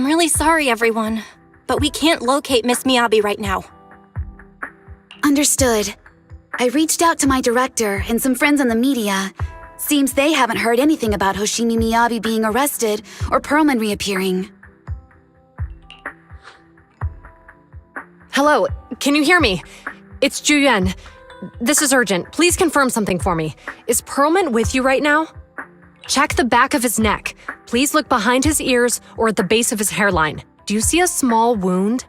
really sorry, everyone, but we can't locate Miss Miyabi right now. Understood. I reached out to my director and some friends in the media. Seems they haven't heard anything about Hoshimi Miyabi being arrested or Pearlman reappearing. Hello, can you hear me? It's Juyuan. This is urgent. Please confirm something for me. Is Pearlman with you right now? Check the back of his neck. Please look behind his ears or at the base of his hairline. Do you see a small wound?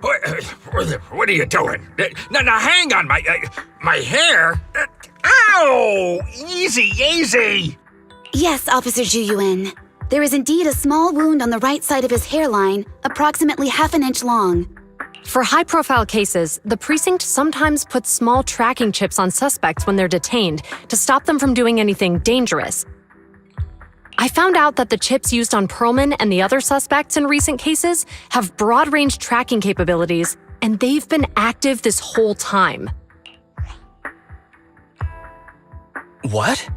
What are you doing? Now hang on, my hair? Ow! Easy, easy! Yes, Officer Juyuan. There is indeed a small wound on the right side of his hairline, approximately half an inch long. For high-profile cases, the precinct sometimes puts small tracking chips on suspects when they're detained to stop them from doing anything dangerous. I found out that the chips used on Pearlman and the other suspects in recent cases have broad-range tracking capabilities, and they've been active this whole time. What?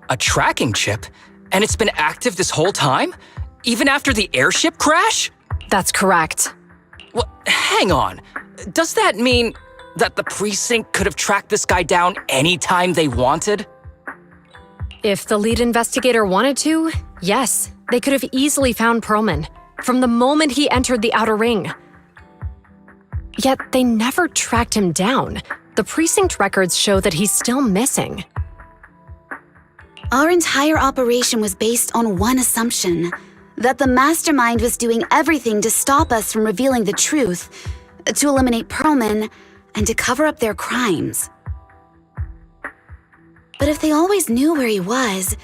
A tracking chip? And it's been active this whole time? Even after the airship crash? That's correct. What? Hang on. Does that mean that the precinct could have tracked this guy down anytime they wanted? If the lead investigator wanted to, yes, they could have easily found Pearlman from the moment he entered the outer ring. Yet they never tracked him down. The precinct records show that he's still missing. Our entire operation was based on one assumption, that the mastermind was doing everything to stop us from revealing the truth, to eliminate Pearlman, and to cover up their crimes. But if they always knew where he was,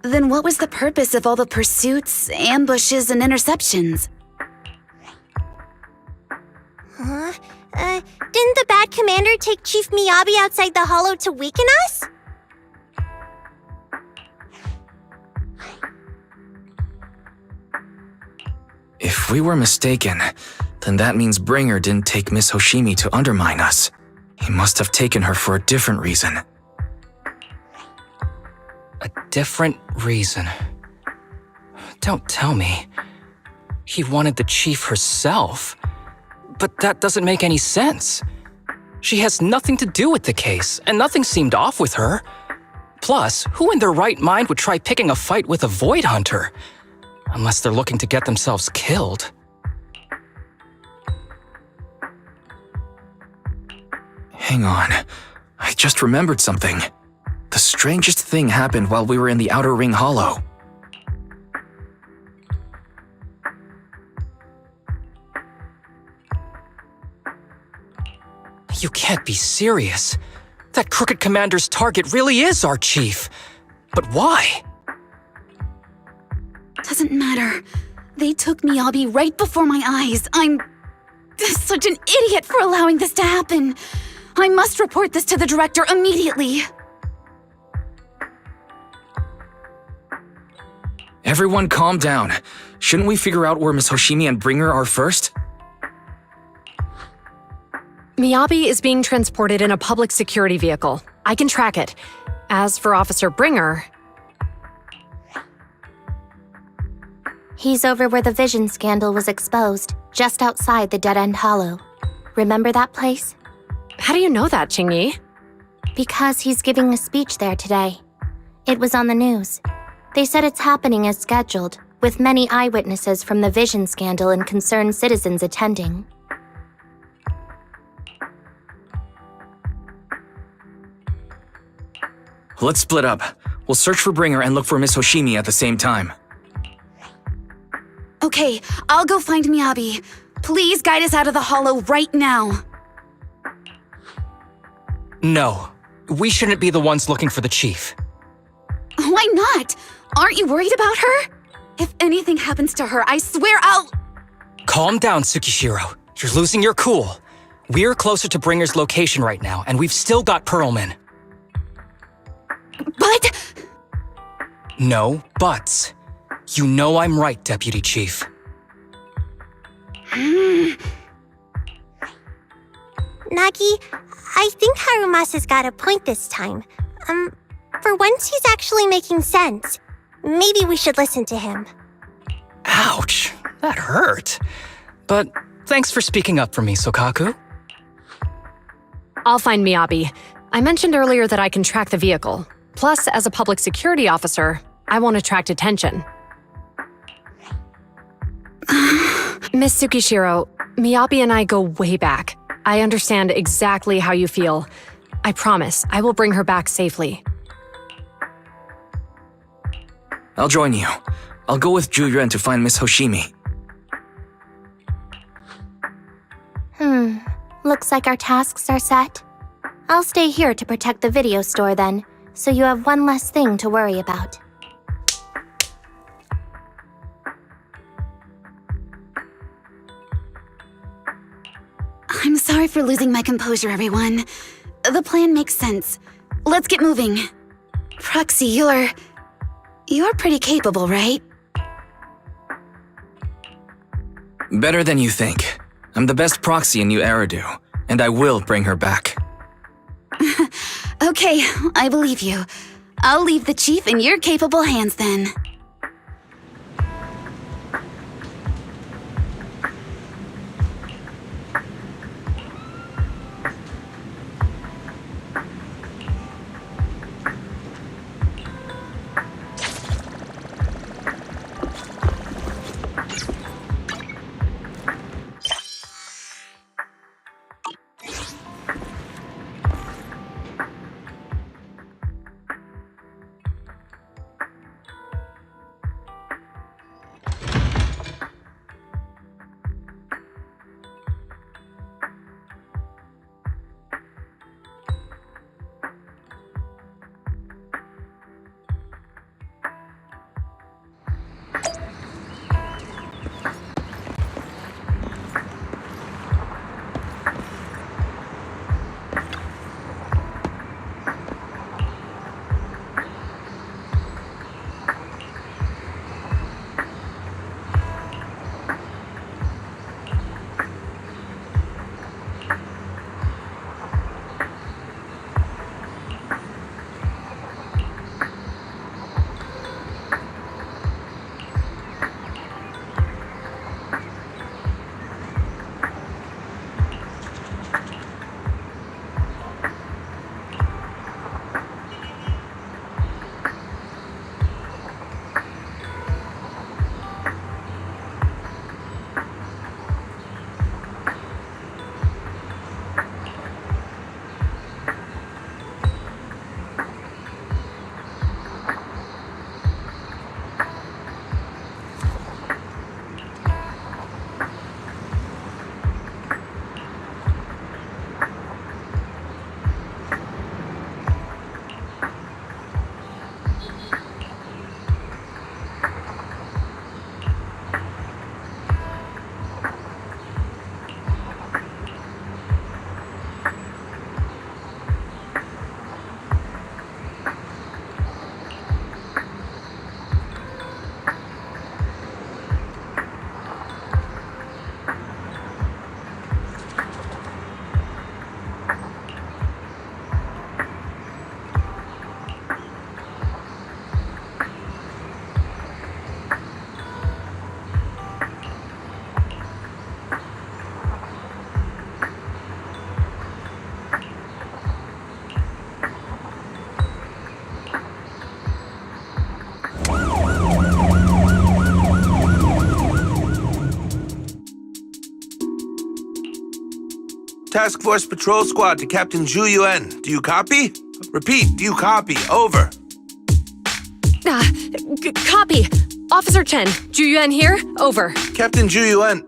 then what was the purpose of all the pursuits, ambushes, and interceptions? Didn't the bad commander take Chief Miyabi outside the hollow to weaken us? If we were mistaken, then that means Bringer didn't take Miss Hoshimi to undermine us. He must have taken her for a different reason. A different reason. Don't tell me. He wanted the chief herself. But that doesn't make any sense. She has nothing to do with the case, and nothing seemed off with her. Plus, who in their right mind would try picking a fight with a Void Hunter? Unless they're looking to get themselves killed. Hang on. I just remembered something. The strangest thing happened while we were in the Outer Ring Hollow. You can't be serious. That crooked commander's target really is our chief. But why? Doesn't matter. They took Miyabi right before my eyes. I'm such an idiot for allowing this to happen. I must report this to the director immediately. Everyone calm down. Shouldn't we figure out where Miss Hoshimi and Bringer are first? Miyabi is being transported in a public security vehicle. I can track it. As for Officer Bringer... He's over where the vision scandal was exposed, just outside the Dead End Hollow. Remember that place? How do you know that, Qingyi? Because he's giving a speech there today. It was on the news. They said it's happening as scheduled, with many eyewitnesses from the vision scandal and concerned citizens attending. Let's split up. We'll search for Bringer and look for Miss Hoshimi at the same time. Okay, I'll go find Miyabi. Please guide us out of the hollow right now. No. We shouldn't be the ones looking for the chief. Why not? Aren't you worried about her? If anything happens to her, I swear I'll... Calm down, Tsukishiro. You're losing your cool. We're closer to Bringer's location right now, and we've still got Pearlman. But... No buts. You know I'm right, Deputy Chief. Nagi, I think Harumasa's got a point this time. For once he's actually making sense. Maybe we should listen to him. Ouch, that hurt. But thanks for speaking up for me, Sokaku. I'll find Miyabi. I mentioned earlier that I can track the vehicle. Plus, as a public security officer, I won't attract attention. Miss Tsukishiro, Miyabi and I go way back. I understand exactly how you feel. I promise, I will bring her back safely. I'll join you. I'll go with Juyuan to find Miss Hoshimi. Looks like our tasks are set. I'll stay here to protect the video store then, so you have one less thing to worry about. I'm sorry for losing my composure, everyone. The plan makes sense. Let's get moving. Proxy, you're pretty capable, right? Better than you think. I'm the best proxy in New Eridu, and I will bring her back. Okay, I believe you. I'll leave the chief in your capable hands then. Task Force Patrol Squad to Captain Zhu Yuan. Do you copy? Repeat, do you copy? Over. Copy. Officer Chen, Juyuan here, over. Captain Zhu Yuan.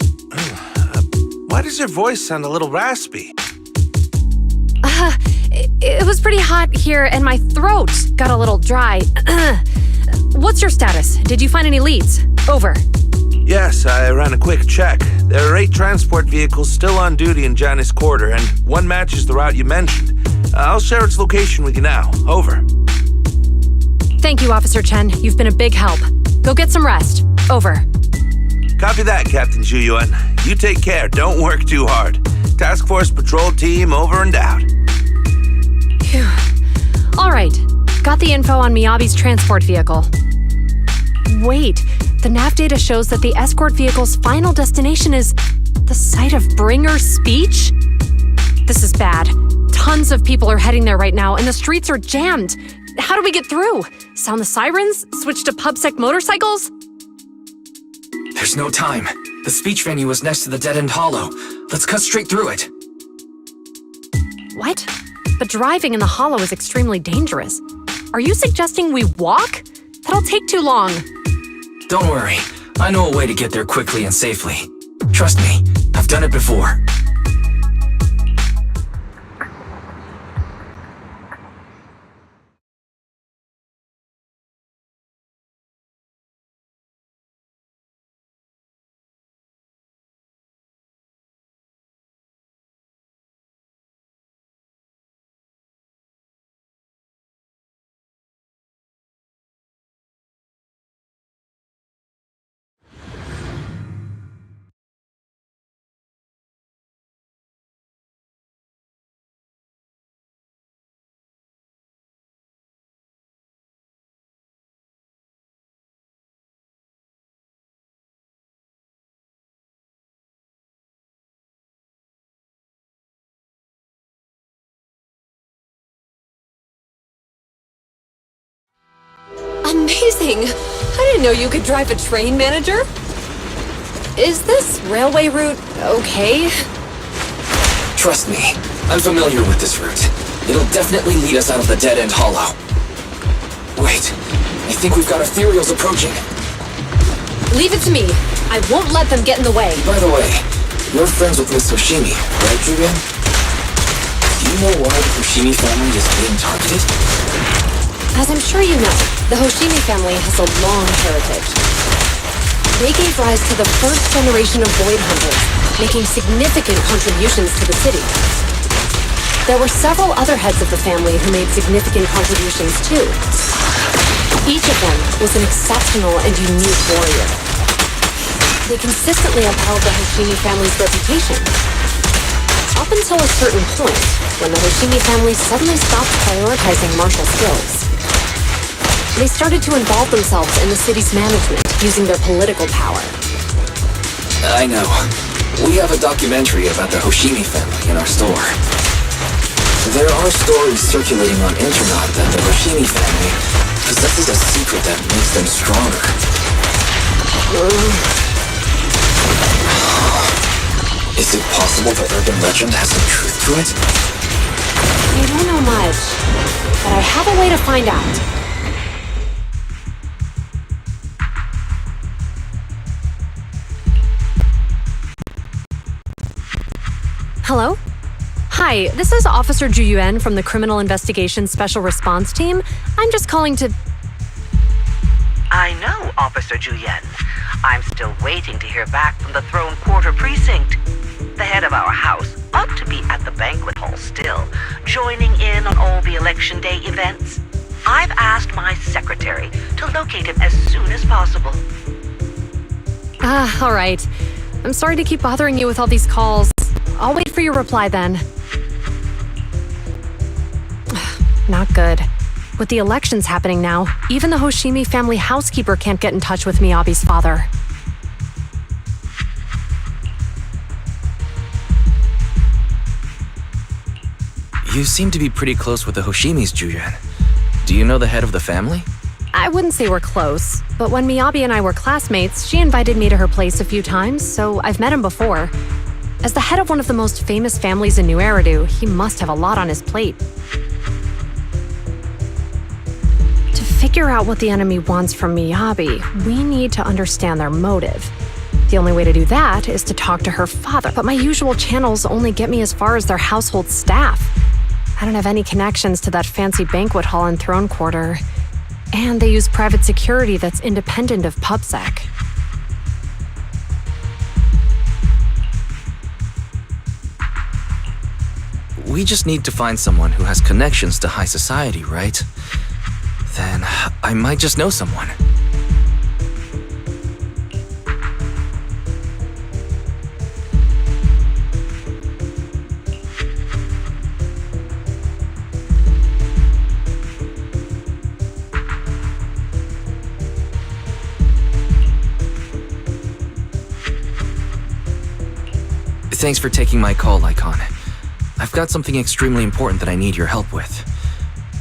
Why does your voice sound a little raspy? It was pretty hot here and my throat got a little dry. What's your status? Did you find any leads? Over. Yes, I ran a quick check. There are 8 transport vehicles still on duty in Janus Quarter, and one matches the route you mentioned. I'll share its location with you now. Over. Thank you, Officer Chen. You've been a big help. Go get some rest. Over. Copy that, Captain Zhu Yuan. You take care. Don't work too hard. Task Force Patrol Team over and out. Phew. All right. Got the info on Miyabi's transport vehicle. Wait, the nav data shows that the escort vehicle's final destination is the site of Bringer's speech? This is bad. Tons of people are heading there right now, and the streets are jammed. How do we get through? Sound the sirens? Switch to PubSec motorcycles? There's no time. The speech venue was next to the dead-end hollow. Let's cut straight through it. What? But driving in the hollow is extremely dangerous. Are you suggesting we walk? That'll take too long. Don't worry. I know a way to get there quickly and safely. Trust me, I've done it before. Amazing! I didn't know you could drive a train, manager. Is this railway route okay? Trust me, I'm familiar with this route. It'll definitely lead us out of the dead-end hollow. Wait, I think we've got ethereals approaching. Leave it to me. I won't let them get in the way. By the way, you're friends with Miss Hoshimi, right, Julian? Do you know why the Hoshimi family is being targeted? As I'm sure you know, the Hoshimi family has a long heritage. They gave rise to the first generation of Void Hunters, making significant contributions to the city. There were several other heads of the family who made significant contributions too. Each of them was an exceptional and unique warrior. They consistently upheld the Hoshimi family's reputation. Up until a certain point, when the Hoshimi family suddenly stopped prioritizing martial skills. They started to involve themselves in the city's management, using their political power. I know. We have a documentary about the Hoshimi family in our store. There are stories circulating on internet that the Hoshimi family possesses a secret that makes them stronger. Is it possible the urban legend has some truth to it? I don't know much, but I have a way to find out. Hello? Hi, this is Officer Ju Yuan from the Criminal Investigations Special Response Team. I'm just calling to... I know, Officer Ju Yuan. I'm still waiting to hear back from the Throne Quarter Precinct. The head of our house ought to be at the banquet hall still, joining in on all the Election Day events. I've asked my secretary to locate him as soon as possible. All right. I'm sorry to keep bothering you with all these calls. I'll wait for your reply then. Not good. With the elections happening now, even the Hoshimi family housekeeper can't get in touch with Miyabi's father. You seem to be pretty close with the Hoshimis, Julian. Do you know the head of the family? I wouldn't say we're close, but when Miyabi and I were classmates, she invited me to her place a few times, so I've met him before. As the head of one of the most famous families in New Eridu, he must have a lot on his plate. To figure out what the enemy wants from Miyabi, we need to understand their motive. The only way to do that is to talk to her father, but my usual channels only get me as far as their household staff. I don't have any connections to that fancy banquet hall in Throne Quarter, and they use private security that's independent of PubSec. We just need to find someone who has connections to high society, right? Then I might just know someone. Thanks for taking my call, Lycon. I've got something extremely important that I need your help with.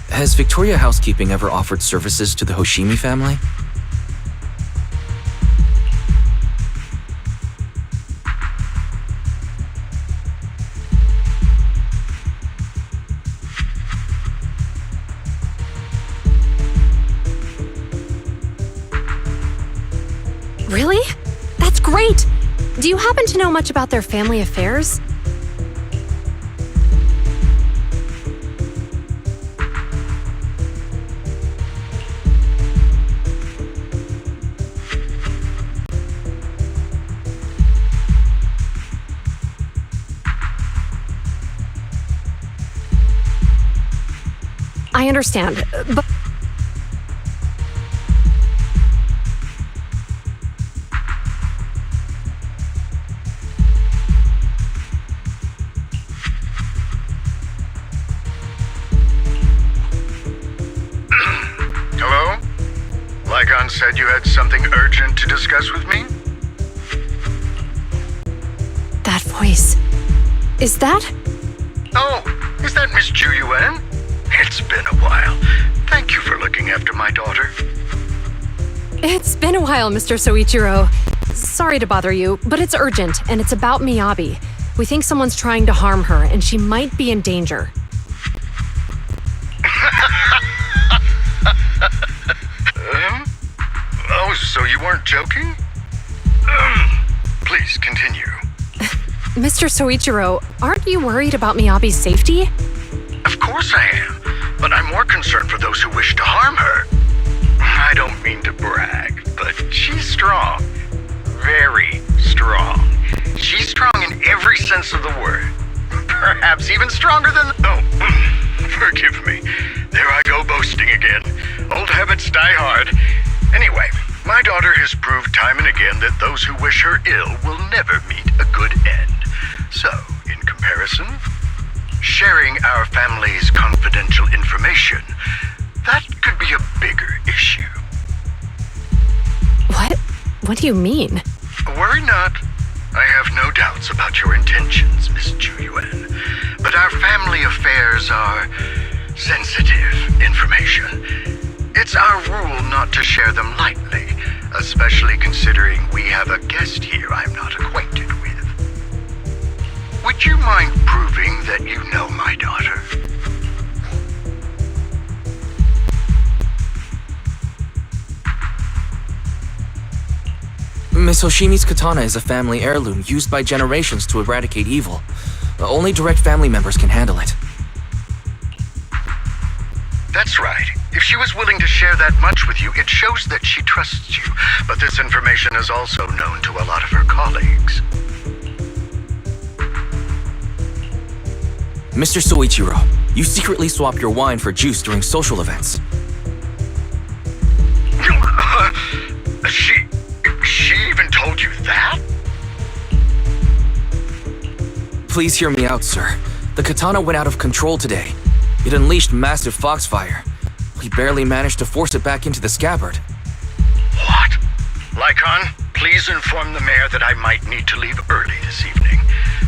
Has Victoria Housekeeping ever offered services to the Hoshimi family? Really? That's great! Do you happen to know much about their family affairs? I understand, but... Hello? Lycon said you had something urgent to discuss with me? That voice... Is that... Oh, is that Miss Ju Yuan? It's been a while. Thank you for looking after my daughter. It's been a while, Mr. Soichiro. Sorry to bother you, but it's urgent, and it's about Miyabi. We think someone's trying to harm her, and she might be in danger. Oh, so you weren't joking? Please continue. Mr. Soichiro, aren't you worried about Miyabi's safety? Of course I am, but I'm more concerned for those who wish to harm her. I don't mean to brag, but she's strong. Very strong. She's strong in every sense of the word. Perhaps even stronger than... Oh, forgive me. There I go boasting again. Old habits die hard. Anyway, my daughter has proved time and again that those who wish her ill will never meet a good end. So, in comparison, sharing our family's confidential information, that could be a bigger issue. What? What do you mean? Worry not. I have no doubts about your intentions, Miss Ju Yuan. But our family affairs are sensitive information. It's our rule not to share them lightly, especially considering we have a guest here I'm not acquainted with. Would you mind proving that you know my daughter? Miss Hoshimi's katana is a family heirloom used by generations to eradicate evil. Only direct family members can handle it. That's right. If she was willing to share that much with you, it shows that she trusts you. But this information is also known to a lot of her colleagues. Mr. Soichiro, you secretly swap your wine for juice during social events. She even told you that? Please hear me out, sir. The katana went out of control today. It unleashed massive foxfire. We barely managed to force it back into the scabbard. What? Lycon, please inform the mayor that I might need to leave early this evening.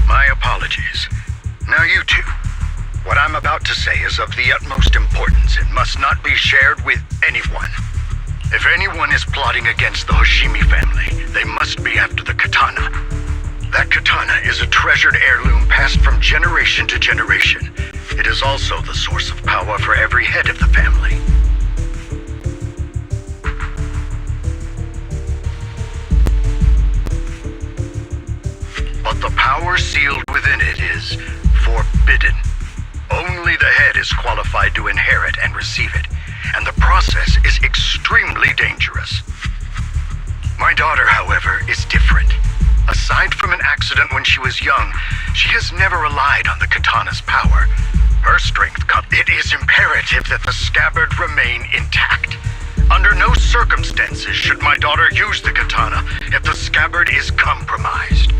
My apologies. Now you two. What I'm about to say is of the utmost importance and must not be shared with anyone. If anyone is plotting against the Hoshimi family, they must be after the katana. That katana is a treasured heirloom passed from generation to generation. It is also the source of power for every head of the family. But the power sealed within it is forbidden. Only the head is qualified to inherit and receive it, and the process is extremely dangerous. My daughter, however, is different. Aside from an accident when she was young, she has never relied on the katana's power. Her strength it is imperative that the scabbard remain intact. Under no circumstances should my daughter use the katana if the scabbard is compromised.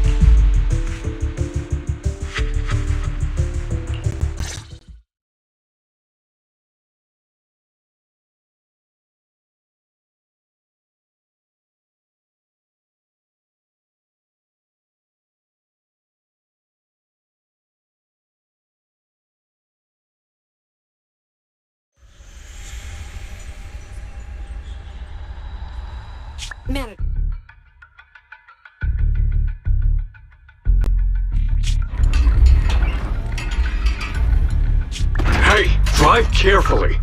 Hey, drive carefully.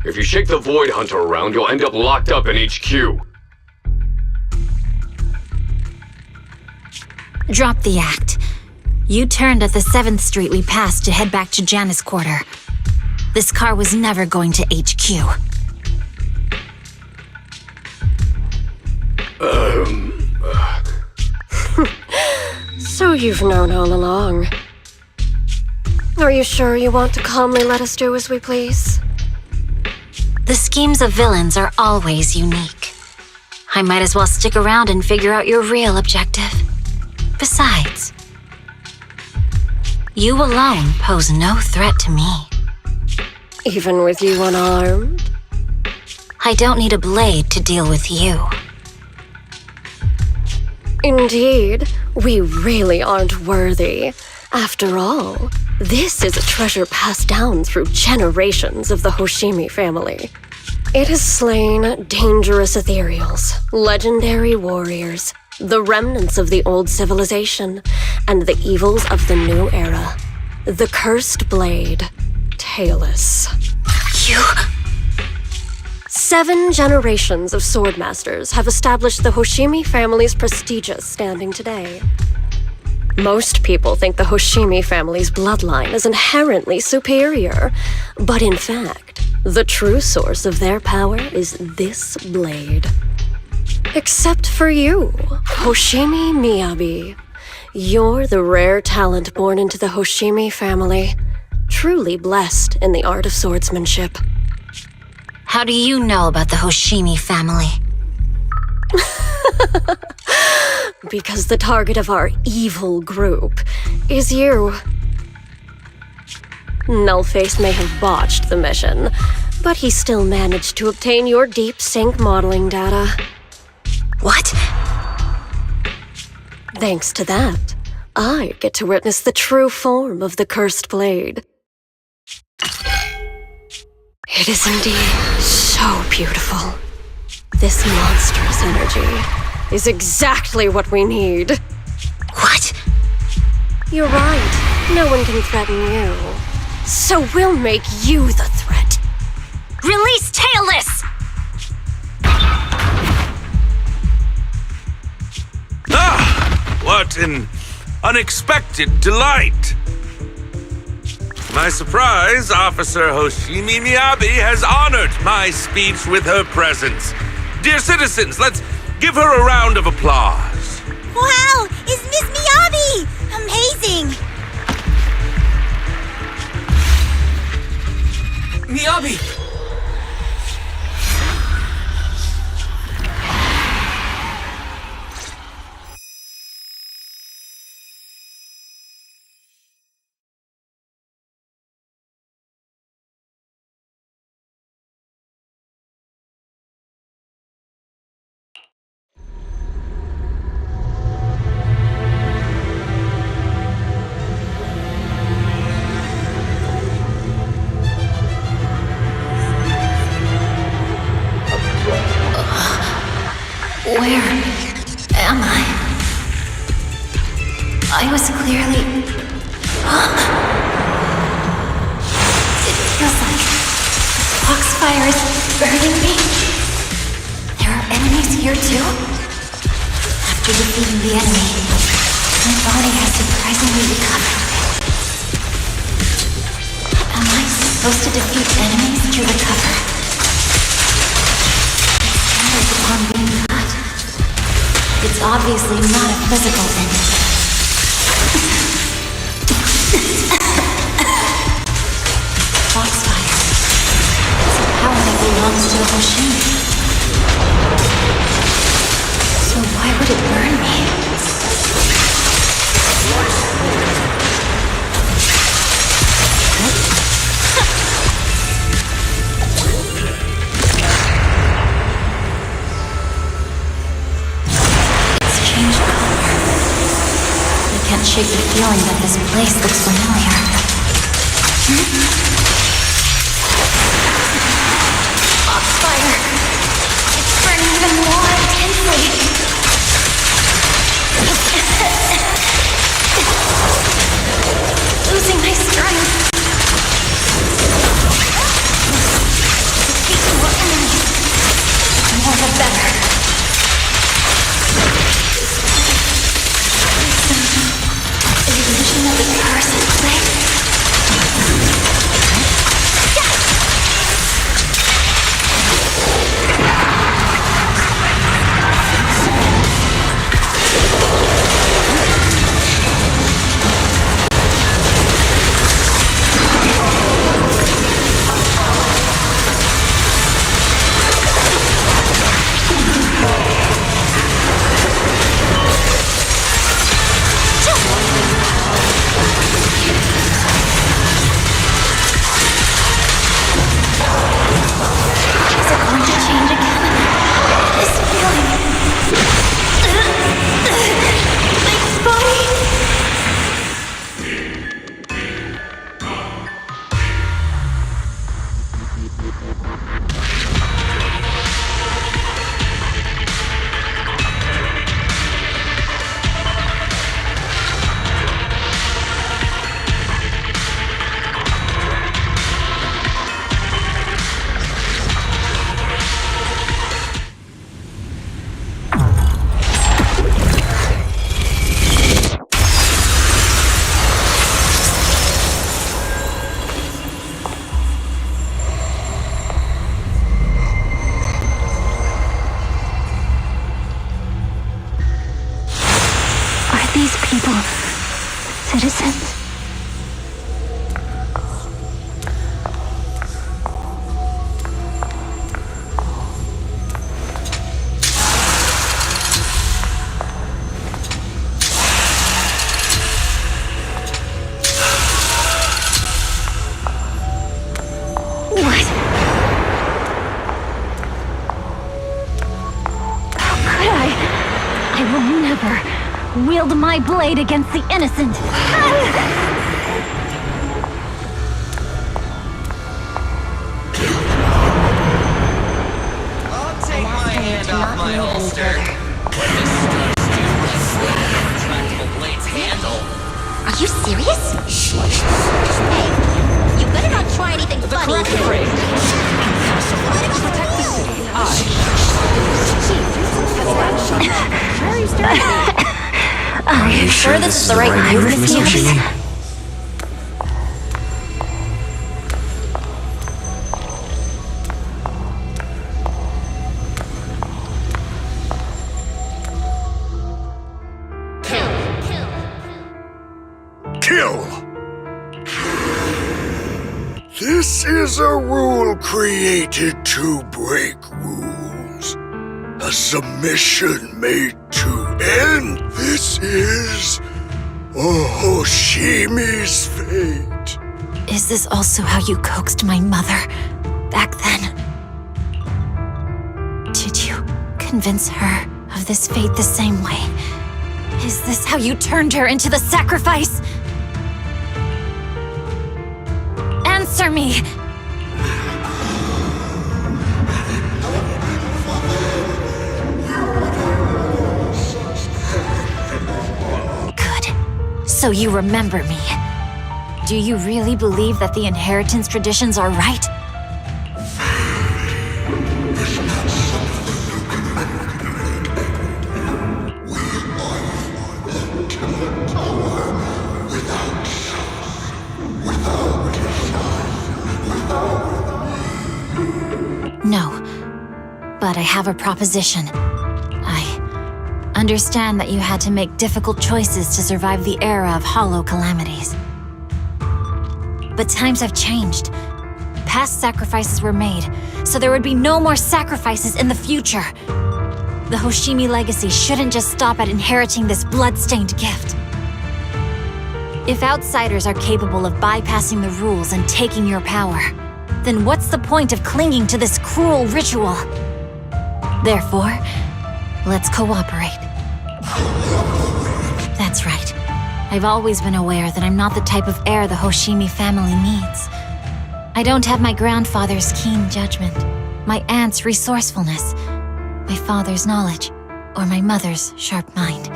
If you shake the Void Hunter around, you'll end up locked up in HQ. Drop the act. You turned at the 7th Street we passed to head back to Janice Quarter. This car was never going to HQ. So you've known all along. Are you sure you want to calmly let us do as we please? The schemes of villains are always unique. I might as well stick around and figure out your real objective. Besides, you alone pose no threat to me. Even with you unarmed? I don't need a blade to deal with you. Indeed, we really aren't worthy. After all, this is a treasure passed down through generations of the Hoshimi family. It has slain dangerous ethereals, legendary warriors, the remnants of the old civilization, and the evils of the new era. The cursed blade, Tailless. You... 7 generations of swordmasters have established the Hoshimi family's prestigious standing today. Most people think the Hoshimi family's bloodline is inherently superior, but in fact, the true source of their power is this blade. Except for you, Hoshimi Miyabi. You're the rare talent born into the Hoshimi family, truly blessed in the art of swordsmanship. How do you know about the Hoshimi family? Because the target of our evil group is you. Nullface may have botched the mission, but he still managed to obtain your deep sync modeling data. What? Thanks to that, I get to witness the true form of the cursed blade. It is indeed so beautiful. This monstrous energy is exactly what we need. What? You're right. No one can threaten you. So we'll make you the threat. Release Tailless! Ah! What an unexpected delight! To my surprise, Officer Hoshimi Miyabi has honored my speech with her presence. Dear citizens, let's give her a round of applause. Wow! It's Miss Miyabi! Amazing! Miyabi! Where am I? I was clearly... It feels like Foxfire is burning me. There are enemies here too? After defeating the enemy, my body has surprisingly recovered. Am I supposed to defeat enemies to recover? It depends upon being cut. It's obviously not a physical enemy. Foxfire. It's a power that belongs to the Hoshimi. So why would it burn me? Can't shake the feeling that this place looks familiar. Foxfire! It's burning even more intensely! wield my blade against the innocent. I'll take my hand off my holster. What this stunts do with retractable blades handle. Are you serious? Hey, you better not try anything funny. Protect the city. Are you sure this is the right move, Miss Miyabi? Kill! This is a rule created to break rules. A submission made to end. This is Hoshimi's fate. Is this also how you coaxed my mother back then? Did you convince her of this fate the same way? Is this how you turned her into the sacrifice? Answer me! Good. So you remember me. Do you really believe that the inheritance traditions are right? No, but I have a proposition. I understand that you had to make difficult choices to survive the era of hollow calamities. But times have changed. Past sacrifices were made, so there would be no more sacrifices in the future. The Hoshimi legacy shouldn't just stop at inheriting this blood-stained gift. If outsiders are capable of bypassing the rules and taking your power, then what's the point of clinging to this cruel ritual? Therefore, let's cooperate. That's right. I've always been aware that I'm not the type of heir the Hoshimi family needs. I don't have my grandfather's keen judgment, my aunt's resourcefulness, my father's knowledge, or my mother's sharp mind.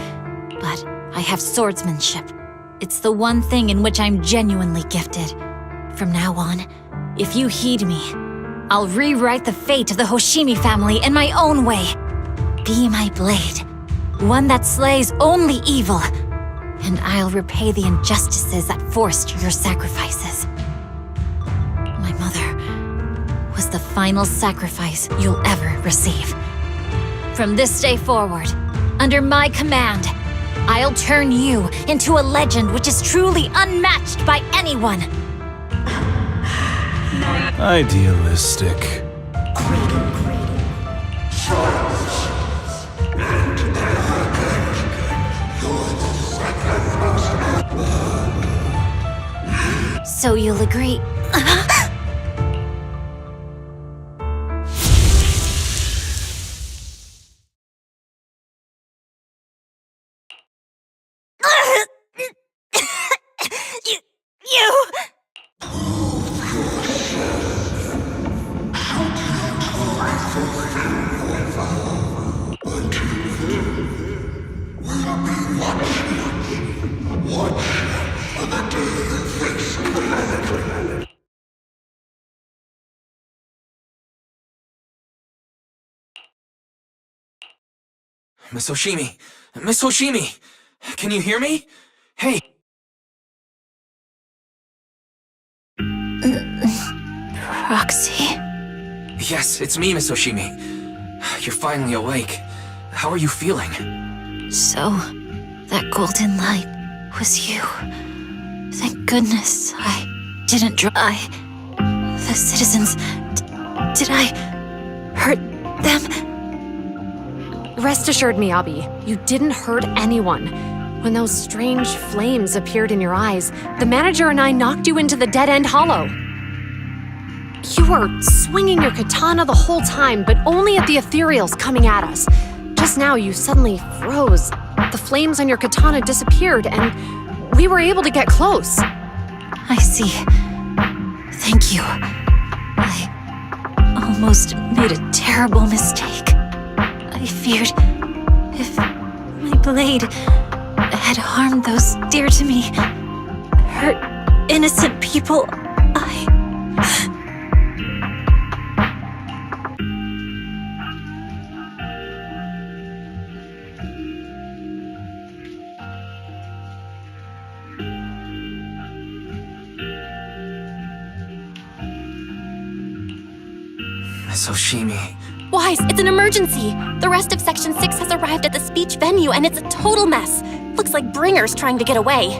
But I have swordsmanship. It's the one thing in which I'm genuinely gifted. From now on, if you heed me, I'll rewrite the fate of the Hoshimi family in my own way. Be my blade, one that slays only evil, and I'll repay the injustices that forced your sacrifices. My mother was the final sacrifice you'll ever receive. From this day forward, under my command, I'll turn you into a legend which is truly unmatched by anyone. Idealistic. So you'll agree. Miss Hoshimi! Miss Hoshimi! Can you hear me? Hey! Roxy? Yes, it's me, Miss Hoshimi. You're finally awake. How are you feeling? So, that golden light was you. Thank goodness I didn't die. The citizens... did I hurt them? Rest assured, Miyabi, you didn't hurt anyone. When those strange flames appeared in your eyes, the manager and I knocked you into the dead-end hollow. You were swinging your katana the whole time, but only at the ethereals coming at us. Just now, you suddenly froze. the flames on your katana disappeared, and we were able to get close. I see. Thank you. I almost made a terrible mistake. I feared if my blade had harmed those dear to me, hurt innocent people, Miss Hoshimi. Wise, it's an emergency! The rest of Section 6 has arrived at the speech venue, and it's a total mess. Looks like Bringer's trying to get away.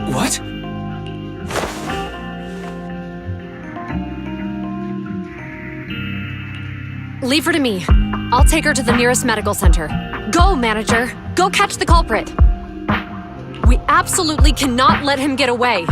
What? Leave her to me. I'll take her to the nearest medical center. Go, manager! Go catch the culprit! We absolutely cannot let him get away!